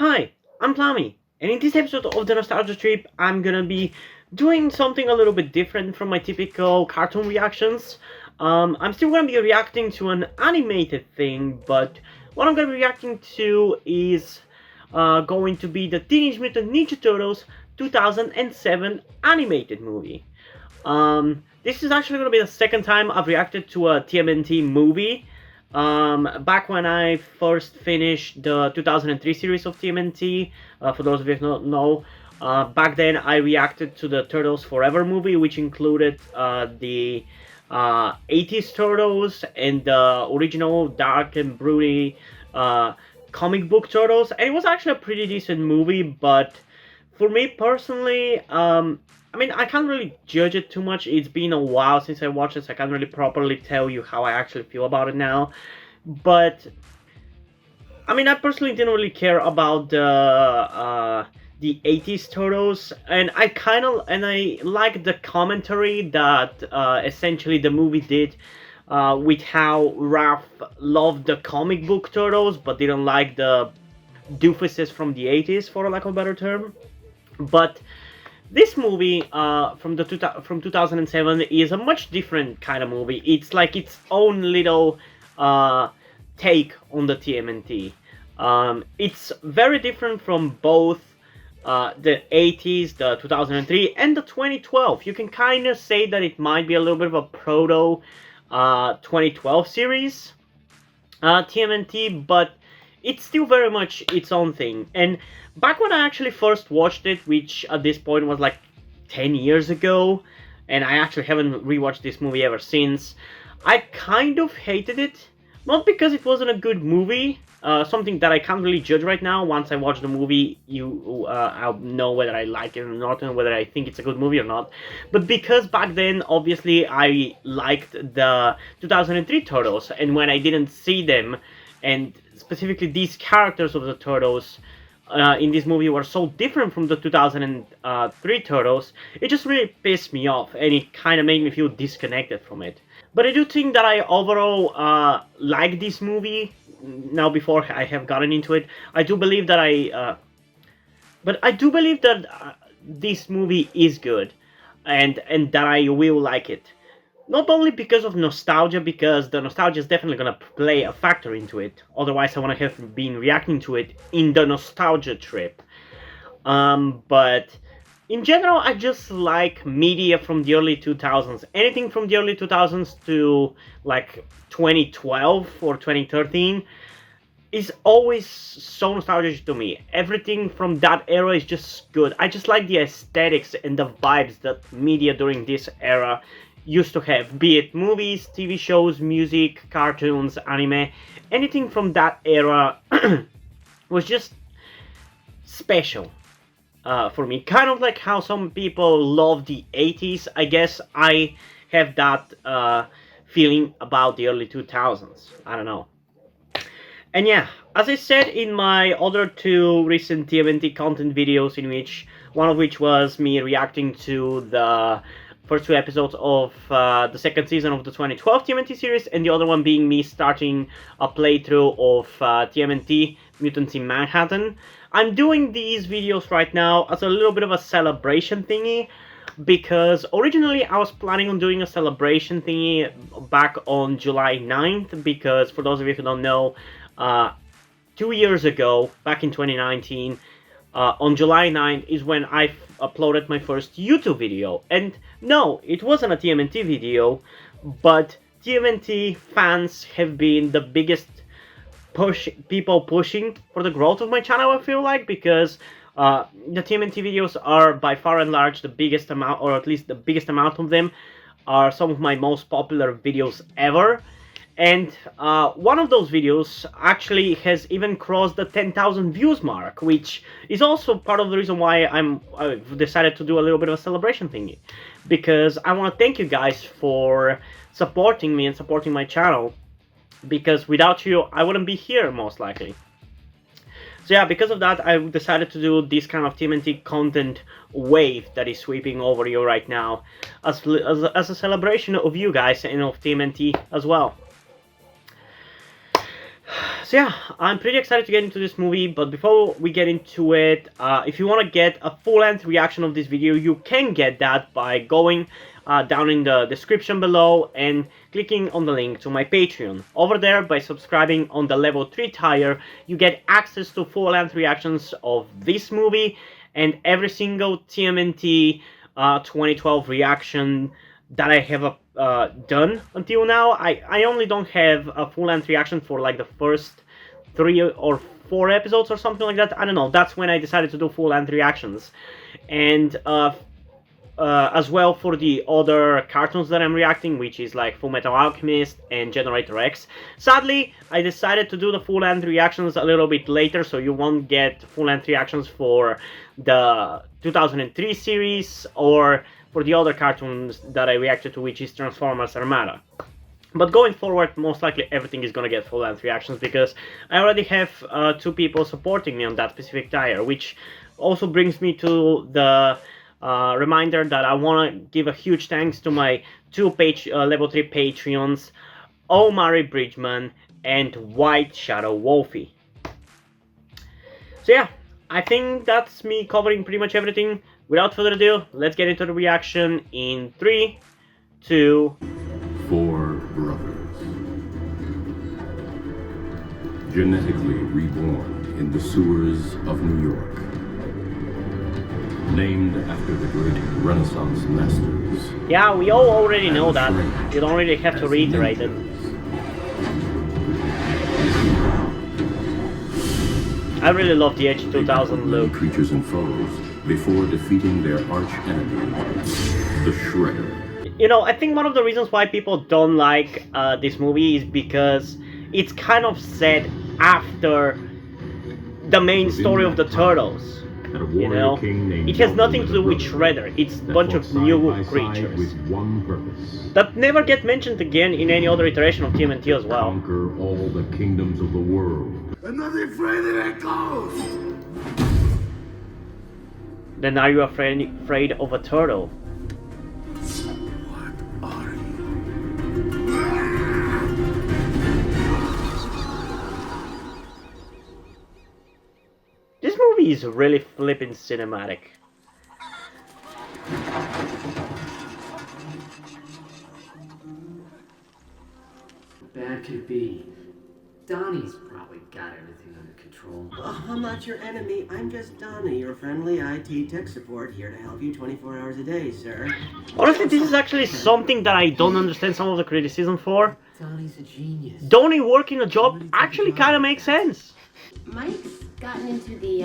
Hi, I'm Plami, and in this episode of the Nostalgia Trip, I'm gonna be doing something a little bit different from my typical cartoon reactions. I'm still gonna be reacting to an animated thing, but what I'm gonna be reacting to is going to be the Teenage Mutant Ninja Turtles 2007 animated movie. This is actually going to be the second time I've reacted to a TMNT movie. Back when I first finished the 2003 series of TMNT, for those of you who don't know, back then I reacted to the Turtles Forever movie, which included the 80s Turtles and the original dark and broody comic book Turtles, and it was actually a pretty decent movie, but for me personally, I mean, I can't really judge it too much. It's been a while since I watched it, so I can't really properly tell you how I actually feel about it now. But I mean, I personally didn't really care about the 80s Turtles, and I like the commentary that essentially the movie did with how Raph loved the comic book Turtles, but didn't like the doofuses from the 80s, for lack of a better term. But this movie from 2007 is a much different kind of movie. It's like its own little take on the TMNT. It's very different from both the 80s, the 2003, and the 2012. You can kind of say that it might be a little bit of a proto 2012 series TMNT, but it's still very much its own thing. And back when I actually first watched it, which at this point was like 10 years ago, and I actually haven't rewatched this movie ever since, I kind of hated it. Not because it wasn't a good movie, something that I can't really judge right now. Once I watch the movie, I'll know whether I like it or not, and whether I think it's a good movie or not. But because back then, obviously, I liked the 2003 Turtles, and when I didn't see them, and specifically these characters of the Turtles in this movie were so different from the 2003 Turtles, it just really pissed me off, and it kind of made me feel disconnected from it. But I do think that I overall like this movie. Now, before I have gotten into it, I do believe that this movie is good, and that I will like it. Not only because of nostalgia, because the nostalgia is definitely gonna play a factor into it. Otherwise, I wouldn't have been reacting to it in the nostalgia trip. But in general, I just like media from the early 2000s. Anything from the early 2000s to like 2012 or 2013 is always so nostalgic to me. Everything from that era is just good. I just like the aesthetics and the vibes that media during this era used to have, be it movies, TV shows, music, cartoons, anime. Anything from that era was just special for me. Kind of like how some people love the 80s. I guess I have that feeling about the early 2000s. I don't know. And yeah, as I said in my other two recent TMNT content videos, one of which was me reacting to the first two episodes of the second season of the 2012 TMNT series, and the other one being me starting a playthrough of TMNT Mutants in Manhattan. I'm doing these videos right now as a little bit of a celebration thingy, because originally I was planning on doing a celebration thingy back on July 9th, because for those of you who don't know, 2 years ago, back in 2019, on July 9th is when I uploaded my first YouTube video. And no, it wasn't a TMNT video, but TMNT fans have been the biggest people pushing for the growth of my channel, I feel like, because the TMNT videos are by far and large the biggest amount, or at least the biggest amount of them are some of my most popular videos ever. And one of those videos actually has even crossed the 10,000 views mark, which is also part of the reason why I've decided to do a little bit of a celebration thingy. Because I want to thank you guys for supporting me and supporting my channel, because without you, I wouldn't be here, most likely. So yeah, because of that, I decided to do this kind of TMNT content wave that is sweeping over you right now, as a celebration of you guys and of TMNT as well. So yeah, I'm pretty excited to get into this movie, but before we get into it, if you want to get a full-length reaction of this video, you can get that by going down in the description below and clicking on the link to my Patreon. Over there, by subscribing on the level 3 tier, you get access to full-length reactions of this movie and every single TMNT 2012 reaction that I have done until now. I only don't have a full-length reaction for like the first 3 or 4 episodes or something like that. I don't know. That's when I decided to do full-length reactions. And as well for the other cartoons that I'm reacting, which is like Full Metal Alchemist and Generator X. Sadly, I decided to do the full-length reactions a little bit later, so you won't get full-length reactions for the 2003 series or for the other cartoons that I reacted to, which is Transformers Armada. But going forward, most likely everything is gonna get full-length reactions because I already have 2 people supporting me on that specific tier, which also brings me to the reminder that I want to give a huge thanks to my 2 level 3 Patreons, Omari Bridgman and White Shadow Wolfie. So yeah, I think that's me covering pretty much everything. Without further ado, let's get into the reaction in 3, 2... 4 brothers, genetically reborn in the sewers of New York, named after the great Renaissance masters. Yeah, we all already know that. You don't really have to reiterate it. I really love the Edge 2000 look. Creatures and foes before defeating their arch enemy, the Shredder. You know, I think one of the reasons why people don't like this movie is because it's kind of set after the main story of the Turtles. You know, it has nothing to do with Shredder. It's a bunch of new creatures that never get mentioned again in any other iteration of TMNT as well. Conquer all the kingdoms of the world. I'm not afraid of that ghost! Then are you afraid of a turtle? What are you? This movie is really flippin' cinematic. Bad could be. Donnie's probably got everything under control. I'm not your enemy. I'm just Donnie, your friendly IT tech support, here to help you 24 hours a day, sir. Honestly, this is actually something that I don't understand some of the criticism for. Donnie's a genius. Donnie working a job actually kind of makes sense. Mike's gotten into the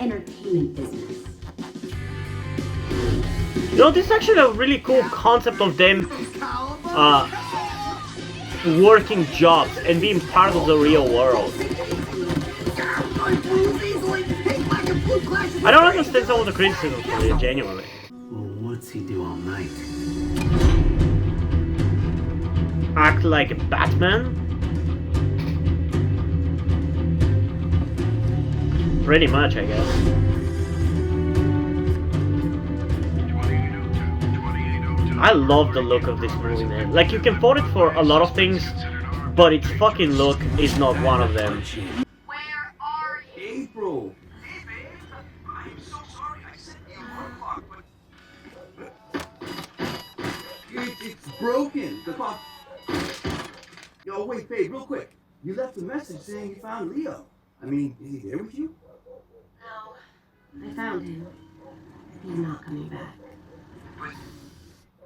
entertainment business. You know, this is actually a really cool concept of them working jobs and being part of the real world. I don't understand some of the criticism for it, genuinely. Well, what's he do all night? Act like Batman? Pretty much, I guess. I love the look of this movie, man. Like, you can fault it for a lot of things, but its fucking look is not one of them. Where are you? April! Hey, babe. I'm so sorry I sent you homework, but... It's broken. The pop... Yo, wait, babe, real quick. You left a message saying you found Leo. I mean, is he there with you? No, I found him. He's not coming back.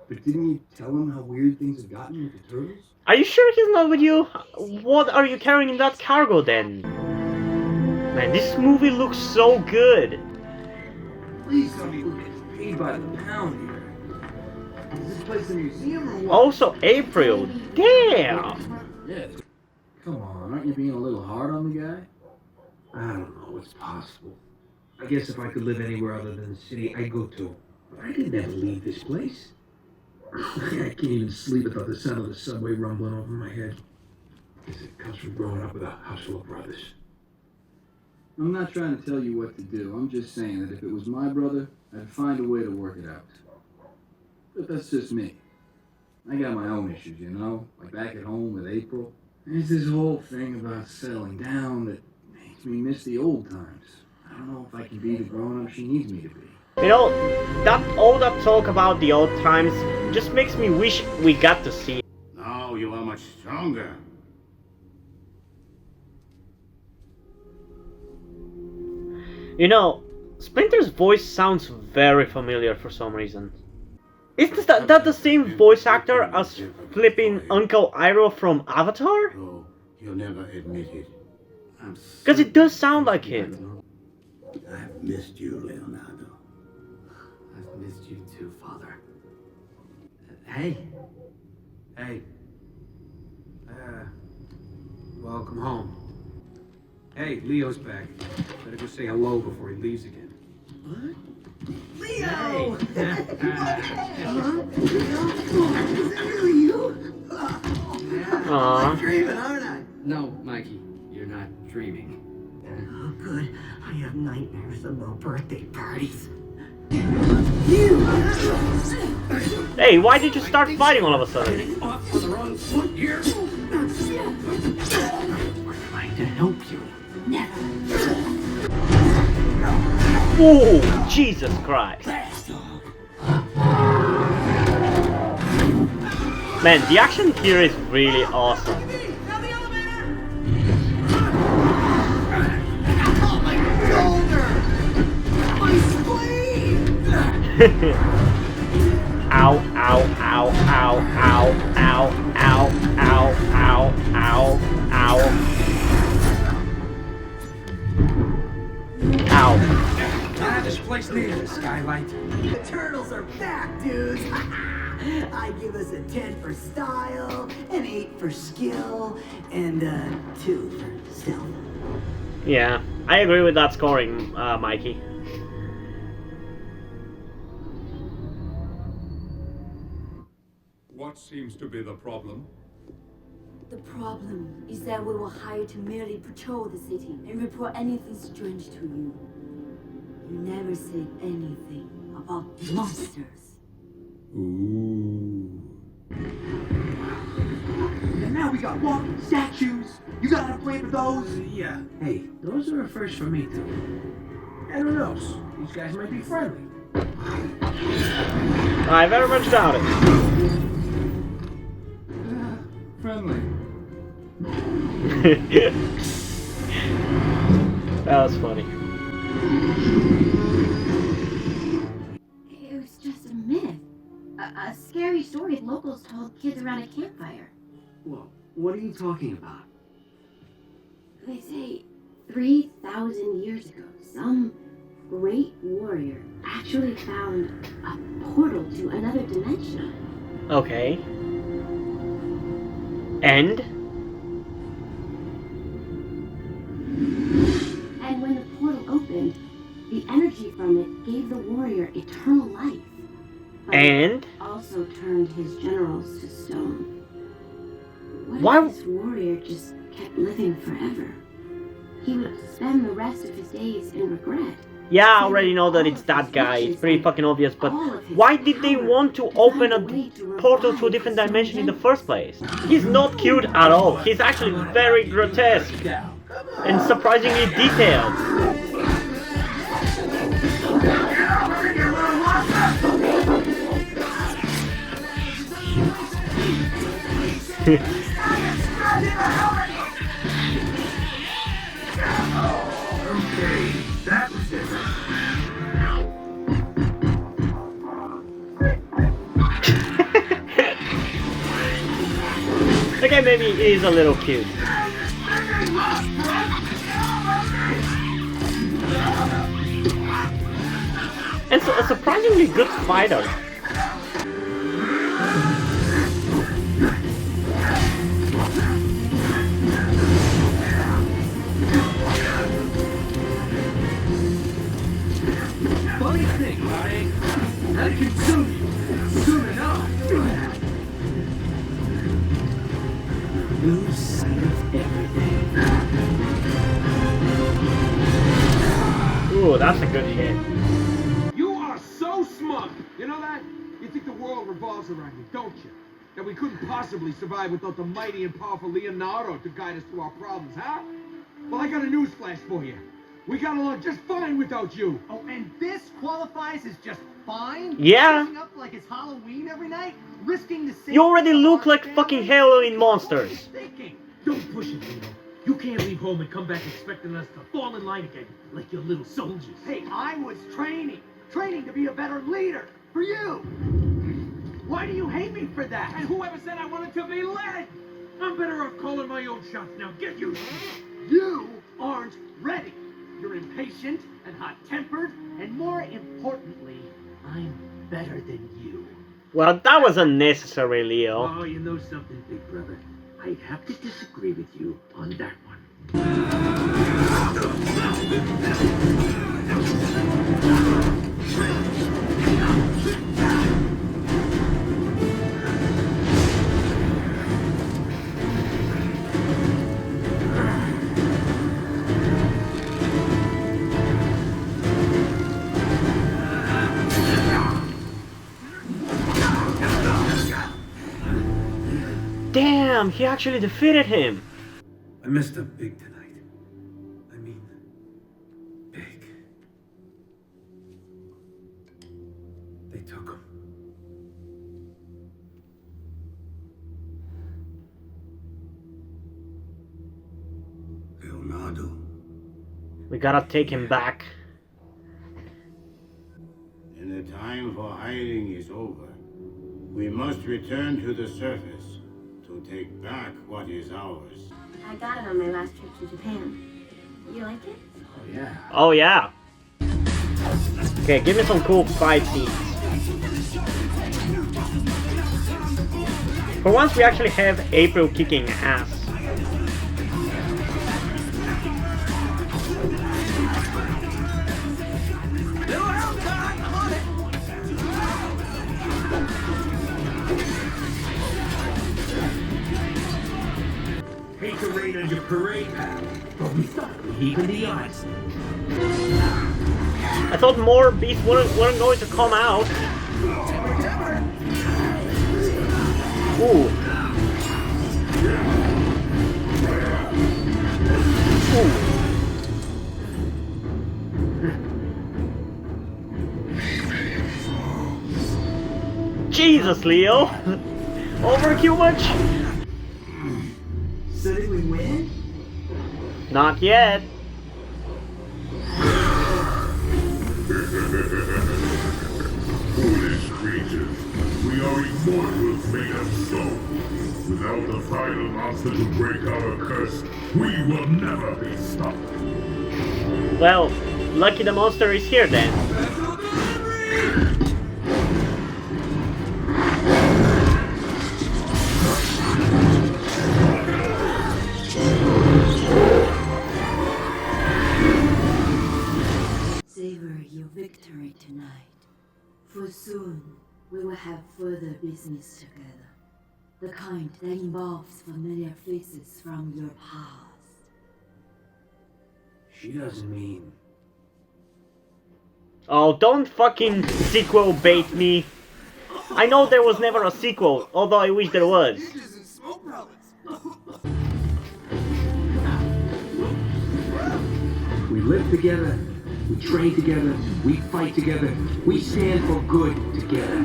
But didn't you tell him how weird things have gotten with the turtles? Are you sure he's not with you? What are you carrying in that cargo then? Man, this movie looks so good. Please tell me we're getting paid by the pound here. Is this place a museum or what? Also, April. Damn! Yeah. Come on, aren't you being a little hard on the guy? I don't know, it's possible. I guess if I could live anywhere other than the city, I'd go too. But I could never leave this place. I can't even sleep without the sound of the subway rumbling over my head. Guess it comes from growing up with a house full of brothers. I'm not trying to tell you what to do. I'm just saying that if it was my brother, I'd find a way to work it out. But that's just me. I got my own issues, you know? Like back at home with April. There's this whole thing about settling down that makes me miss the old times. I don't know if I can be the grown-up she needs me to be. You know, all that talk about the old times just makes me wish we got to see it. Now you are much stronger. You know, Splinter's voice sounds very familiar for some reason. Isn't that the same voice actor as flipping Uncle Iroh from Avatar? Oh, you'll never admit it. Because it does sound like him. I've missed you, Leonardo. I've missed you too, Father. Hey. Hey. Welcome home. Hey, Leo's back. Better go say hello before he leaves again. Leo! Is it really you? Aww. I'm dreaming, aren't I? No, Mikey, you're not dreaming. Oh, good. I have nightmares about birthday parties. Hey, why did you start fighting all of a sudden? Off on the wrong foot here. We're trying to help you. Never. Ooh, Jesus Christ. Man, the action here is really awesome. Oh, my shoulder! My spleen! Ow, ow, ow, ow, ow, ow, ow, ow, ow, ow, ow. Ow. This place needed a skylight. The turtles are back, dudes! I give us a 10 for style, an 8 for skill, and a 2 for stealth. Yeah, I agree with that scoring, Mikey. What seems to be the problem? The problem is that we were hired to merely patrol the city and report anything strange to you. You never said anything about monsters. Ooh. And now we got walking statues. You got a plan for those? Yeah. Hey, those are a first for me too. And who knows? These guys might be friendly. I very much doubt it. Friendly. That was funny. It was just a myth. A scary story locals told kids around a campfire. Whoa, what are you talking about? They say 3,000 years ago, some great warrior actually found a portal to another dimension. Okay. And? And when the portal opened, the energy from it gave the warrior eternal life. But And? it also turned his generals to stone. What Why- if this warrior just kept living forever? He would spend the rest of his days in regret. Yeah, I already know that it's that guy. It's pretty fucking obvious, but why did they want to open a portal to a different dimension in the first place? He's not cute at all. He's actually very grotesque and surprisingly detailed. Okay, that was different. Okay, maybe he is a little cute. And so, a surprisingly good fighter. Funny thing, right? That consume you soon enough. Lose sight of everything. Ooh, that's a good hit. You are so smug. You know that? You think the world revolves around you, don't you? That we couldn't possibly survive without the mighty and powerful Leonardo to guide us through our problems, huh? Well, I got a news flash for you. We got along just fine without you. Oh, and this qualifies as just fine? Yeah. Dressing up like it's Halloween every night? Risking the safety You already of look our like family? fucking Halloween What are you monsters. thinking? Don't push it, Leo. You can't leave home and come back expecting us to fall in line again like your little soldiers. Hey, I was training to be a better leader for you. Why do you hate me for that? And whoever said I wanted to be led? I'm better off calling my own shots now. Get used to it. You aren't ready. You're impatient and hot-tempered, and more importantly, I'm better than you. Well, that was unnecessary, Leo. Oh, you know something, big brother? I have to disagree with you on that one. Damn, he actually defeated him. I messed up big tonight. I mean, big. They took him. Leonardo. We gotta take him back. And the time for hiding is over. We must return to the surface to take back what is ours. I got it on my last trip to Japan. You like it? Oh, yeah. Oh yeah. Okay, give me some cool fight scenes. For once we actually have April kicking ass. Hate to rain on your parade path, but we thought we'd even the odds. I thought more beasts weren't going to come out. Ooh. Jesus, Leo! Overkill much? So did we win? Not yet. Foolish creatures, we are immortals made of stone. Without the final monster to break our curse, we will never be stopped. Well, lucky the monster is here then. Savor your victory tonight, for soon we will have further business together. The kind that involves familiar faces from your past. She doesn't mean. Oh, don't fucking sequel bait me. I know there was never a sequel, although I wish there was. We live together, we train together, we fight together, we stand for good together.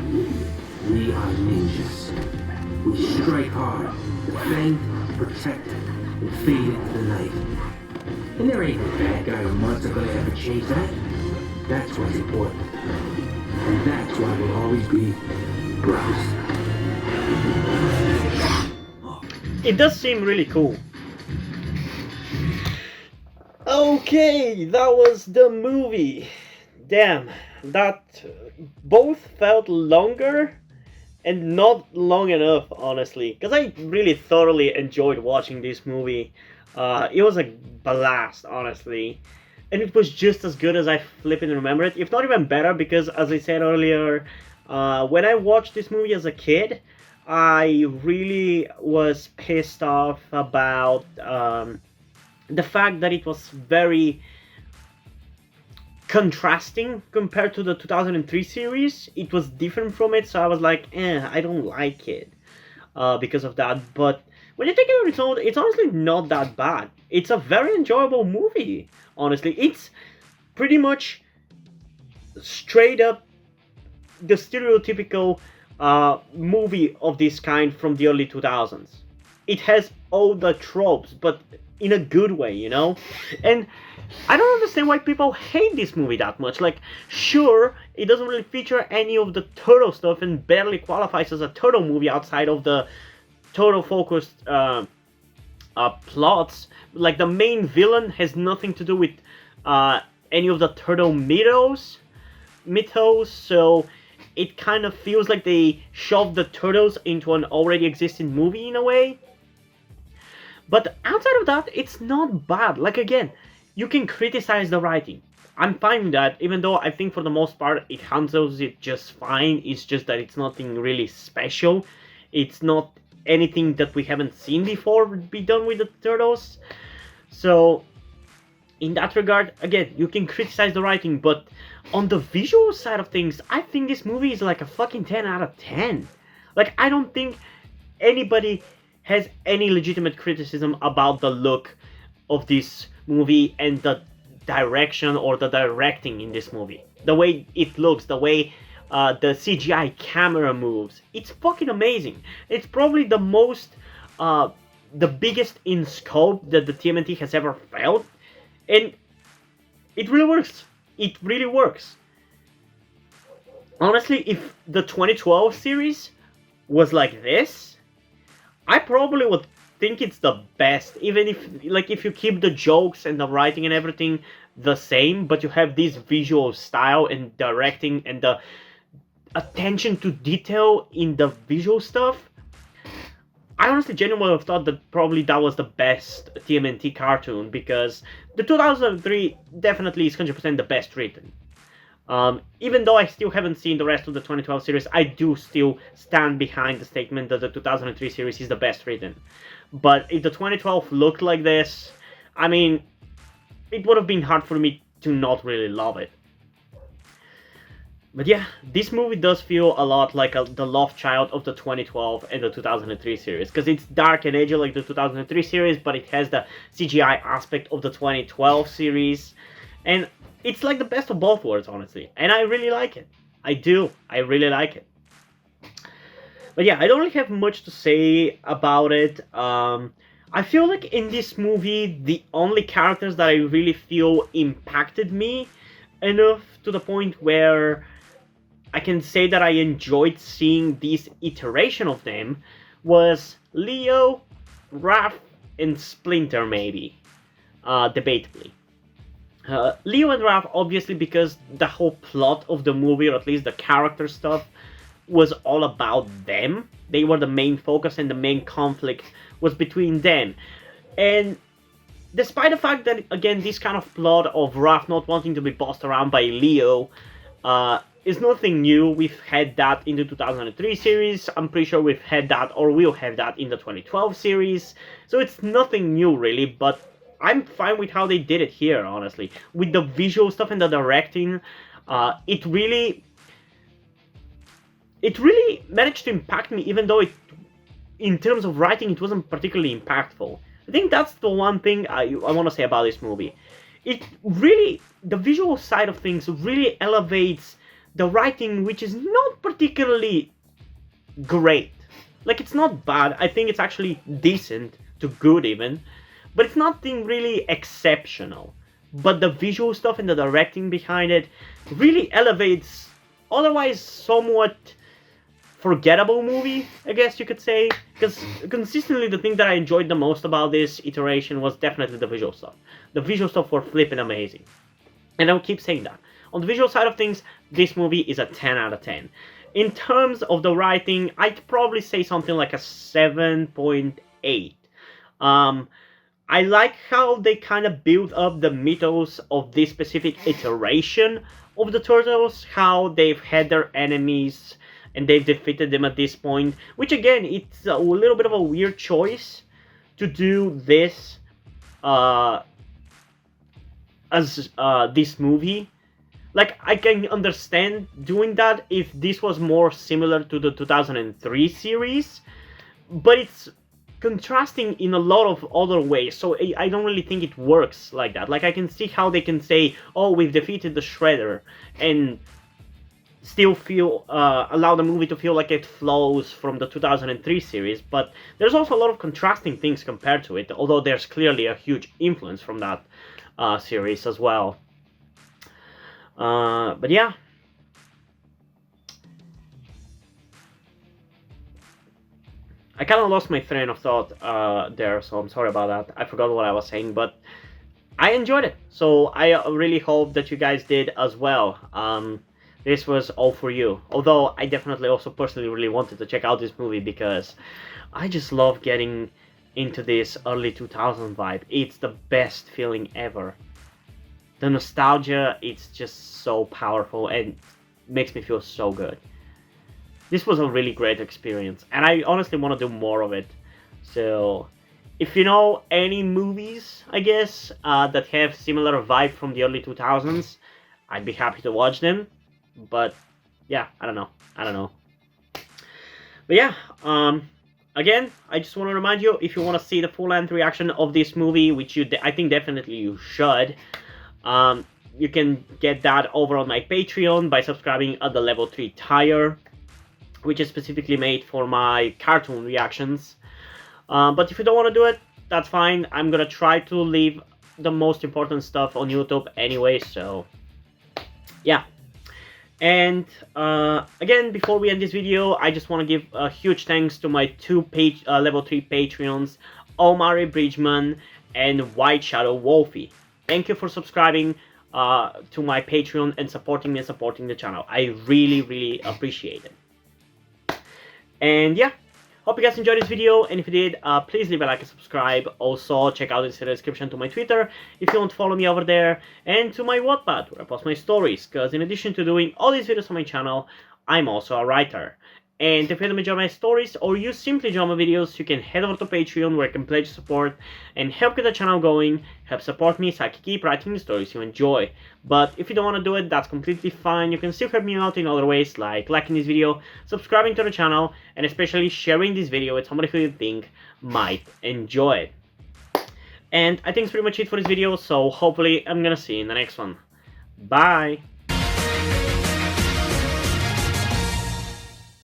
We are ninjas. We strike hard, defend, protect, and fade into the night. And there ain't a bad guy or monster gonna ever change that. That's what's important. And that's why we'll always be brothers. It does seem really cool. Okay, that was the movie. Damn, that both felt longer and not long enough, honestly. Because I really thoroughly enjoyed watching this movie. It was a blast, honestly. And it was just as good as I flipping remember it, if not even better, because as I said earlier, when I watched this movie as a kid, I really was pissed off about the fact that it was very contrasting compared to the 2003 series. It was different from it, so I was like, I don't like it. because of that. But when you take it on its own, it's honestly not that bad. It's a very enjoyable movie. Honestly, it's pretty much straight up the stereotypical movie of this kind from the early 2000s. It has all the tropes, but in a good way, you know? And I don't understand why people hate this movie that much. Like, sure, it doesn't really feature any of the turtle stuff and barely qualifies as a turtle movie outside of the turtle focused plots. Like, the main villain has nothing to do with any of the turtle mythos, so it kind of feels like they shoved the turtles into an already existing movie in a way. But outside of that, it's not bad. Like, again, you can criticize the writing. I'm fine with that, even though I think for the most part it handles it just fine. It's just that it's nothing really special. It's not anything that we haven't seen before be done with the turtles. So, in that regard, again, you can criticize the writing, but on the visual side of things, I think this movie is like a fucking 10 out of 10. Like, I don't think anybody has any legitimate criticism about the look of this movie and the direction or the directing in this movie. The way it looks, the way the CGI camera moves. It's fucking amazing. It's probably the most, the biggest in scope that the TMNT has ever felt. And it really works. It really works. Honestly, if the 2012 series was like this, I probably would think it's the best. Even if you keep the jokes and the writing and everything the same, but you have this visual style and directing and the attention to detail in the visual stuff, I honestly genuinely have thought that probably that was the best TMNT cartoon, because the 2003 definitely is 100% the best written. Even though I still haven't seen the rest of the 2012 series, I do still stand behind the statement that the 2003 series is the best written. But if the 2012 looked like this, I mean, it would have been hard for me to not really love it. But yeah, this movie does feel a lot like the love child of the 2012 and the 2003 series, because it's dark and edgy like the 2003 series, but it has the CGI aspect of the 2012 series, and it's like the best of both worlds, honestly, and I really like it. I really like it. But yeah, I don't really have much to say about it. I feel like in this movie, the only characters that I really feel impacted me enough to the point where I can say that I enjoyed seeing this iteration of them was Leo, Raph, and Splinter, maybe. Debatably. Leo and Raph, obviously, because the whole plot of the movie, or at least the character stuff, was all about them. They were the main focus, and the main conflict was between them. And despite the fact that, again, this kind of plot of Raph not wanting to be bossed around by Leo is nothing new. We've had that in the 2003 series. I'm pretty sure we've had that, or will have that, in the 2012 series. So it's nothing new, really, but I'm fine with how they did it here, honestly. With the visual stuff and the directing, it really managed to impact me, even though in terms of writing, it wasn't particularly impactful. I think that's the one thing I want to say about this movie. It really, the visual side of things really elevates the writing, which is not particularly great. Like, it's not bad. I think it's actually decent to good even. But it's nothing really exceptional. But the visual stuff and the directing behind it really elevates otherwise somewhat forgettable movie, I guess you could say. Because consistently the thing that I enjoyed the most about this iteration was definitely the visual stuff. The visual stuff were flipping amazing. And I'll keep saying that. On the visual side of things, this movie is a 10 out of 10. In terms of the writing, I'd probably say something like a 7.8. I like how they kind of build up the mythos of this specific iteration of the Turtles, how they've had their enemies and they've defeated them at this point, which again, it's a little bit of a weird choice to do this as this movie. Like, I can understand doing that if this was more similar to the 2003 series, but it's contrasting in a lot of other ways, so I don't really think it works like that. Like, I can see how they can say, oh, we've defeated the Shredder, and still feel allow the movie to feel like it flows from the 2003 series, but there's also a lot of contrasting things compared to it, although there's clearly a huge influence from that series as well. But yeah, I kind of lost my train of thought there, so I'm sorry about that. I forgot what I was saying, but I enjoyed it, so I really hope that you guys did as well. This was all for you, although I definitely also personally really wanted to check out this movie because I just love getting into this early 2000 vibe. It's the best feeling ever. The nostalgia, it's just so powerful and makes me feel so good. This was a really great experience, and I honestly want to do more of it. So, if you know any movies, I guess, that have similar vibe from the early 2000s, I'd be happy to watch them. But, yeah, I don't know. But yeah, again, I just want to remind you, if you want to see the full-length reaction of this movie, which I think definitely you should, you can get that over on my Patreon by subscribing at the level 3 tier, which is specifically made for my cartoon reactions. But if you don't want to do it, that's fine. I'm gonna try to leave the most important stuff on YouTube anyway, so yeah. And again, before we end this video, I just want to give a huge thanks to my two level 3 Patreons, Omari Bridgman and White Shadow Wolfie. Thank you for subscribing to my Patreon and supporting me and supporting the channel. I really, really appreciate it. And yeah, hope you guys enjoyed this video, and if you did, please leave a like and subscribe. Also, check out the description to my Twitter if you want to follow me over there, and to my Wattpad where I post my stories, because in addition to doing all these videos on my channel, I'm also a writer. And if you enjoy my stories, or you simply enjoy my videos, you can head over to Patreon where you can pledge support and help get the channel going, help support me so I can keep writing the stories you enjoy. But if you don't want to do it, that's completely fine. You can still help me out in other ways, like liking this video, subscribing to the channel, and especially sharing this video with somebody who you think might enjoy it. And I think it's pretty much it for this video, so hopefully I'm gonna see you in the next one. Bye!